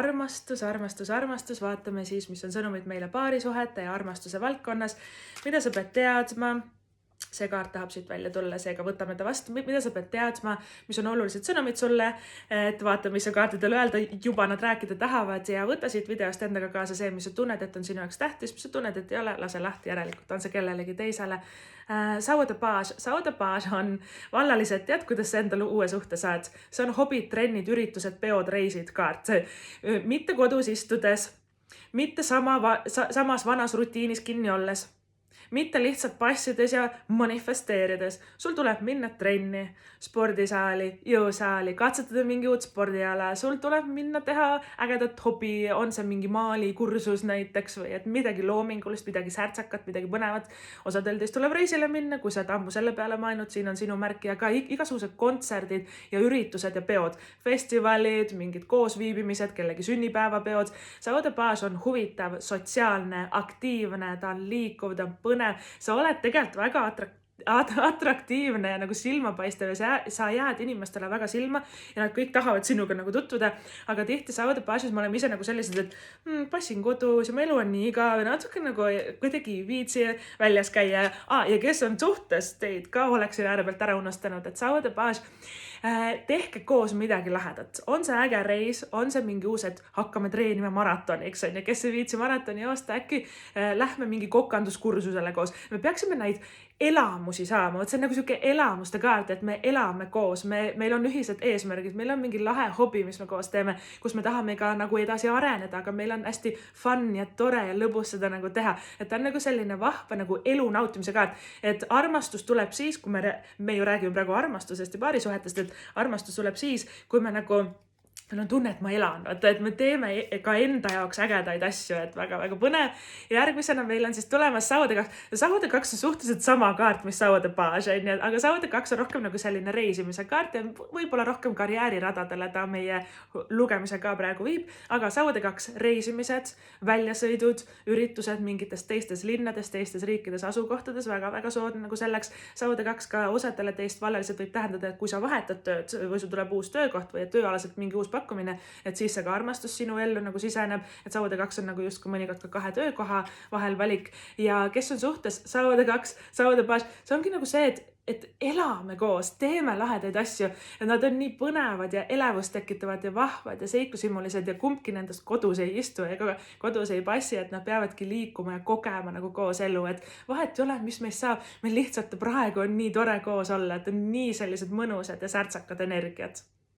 armastus, vaatame siis, mis on sõnumid meile paarisuhete ja armastuse valdkonnas, mida sa pead teadma. See kaart tahab siit välja tulla, seega võtame ta vastu, mida sa pead teadma, mis on olulised sõnumid sulle, et vaata, mis sa kaartidele öelda, juba nad rääkida tahavad ja võta siit videost endaga kaasa see, mis sa tunned, et on sinu jaoks tähtis, mis sa tunned, et ei ole, lase lahti, järelikult on see kellelegi teisele. Saudapaaž on vallalised, tead, kuidas sa endale uue suhte saad. See on hobid, trennid, üritused, peod, reisid, kaart. Mitte kodus istudes, mitte samas vanas rutiinis kinni olles. Mitte lihtsalt passides ja manifesteerides. Sul tuleb minna trenni, spordisaali, jõusaali, katsetada mingi uut spordiala. Sul tuleb minna teha ägedat hobi, on see mingi maalikursus näiteks või et midagi loomingulist, midagi särtsakat, midagi põnevat. Osadel teist tuleb reisile minna, kui sa ammu selle peale mainud, siin on sinu märk ja ka igasugused kontserdid ja üritused ja peod. Festivalid, mingid koosviibimised, kellegi sünnipäevapeod. Saudapaaž on huvitav, sotsiaalne, aktiivne, ta on liikuv, ta on põnev. Sa oled tegelikult väga atraktiivne ja nagu silmapaistev ja sa jääd inimestele väga silma ja nad kõik tahavad sinuga nagu tutvuda, aga tihti saudapaažis me oleme ise nagu sellised, et passin kodus ja mu elu on nii igav ja natuke nagu kuidagi viitsi väljas käia ja kes on suhtes teid ka oleksin äärepealt ära unustanud, et saudapaaž tehke koos midagi lahedat. On see äge reis, on see mingi uus, et hakkame treenima maratoniks, ja kes ei viitsi maratoni joosta, äkki lähme mingi kokanduskursusele koos. Me peaksime neid elamusi saama, see on nagu siuke elamuste kaart, et me elame koos, meil on ühised eesmärgid, meil on mingi lahe hobi, mis me koos teeme, kus me tahame ka nagu edasi areneda, aga meil on hästi fun ja tore ja lõbus seda nagu teha, et ta on nagu selline vahva nagu elu nautimise kaart, et armastus tuleb siis, kui me ju räägime praegu armastusest ja paarisuhetest, et armastus tuleb siis, kui me nagu meil on tunne, et ma elan, et me teeme ka enda jaoks ägedaid asju, et väga-väga põnev. Järgmisena meil on siis tulemas saudekaks. Saudekaks on suhteliselt sama kaart, mis saudapaaž, aga saudekaks on rohkem nagu selline reisimise kaart ja võib-olla rohkem karjääriradadele ta meie lugemise ka praegu viib, aga saudekaks reisimised, väljasõidud, üritused mingites teistes linnades, teistes riikides, asukohtades, väga-väga soodne nagu selleks. Saudekaks ka osadele teist vallaliselt võib tähendada, et kui sa vahetad tööd või sul tuleb uus töökoht või tööalaselt mingi uus pakkumine, et siis see ka armastus sinu ellu nagu siseneb, et saudekaks on nagu justkui mõnikord ka 2 töökoha vahel valik ja kes on suhtes, saudekaks, saudapaaž, see ongi nagu see, et elame koos, teeme lahedaid asju ja nad on nii põnevad ja elevust tekitavad ja vahvad ja seiklusimulised ja kumbki nendest kodus ei istu ega kodus ei passi, et nad peavadki liikuma ja kogema nagu koos elu, et vahet ei ole, mis meist saab, meil lihtsalt praegu on nii tore koos olla, et on nii sellised mõnusad ja särtsakad energiat.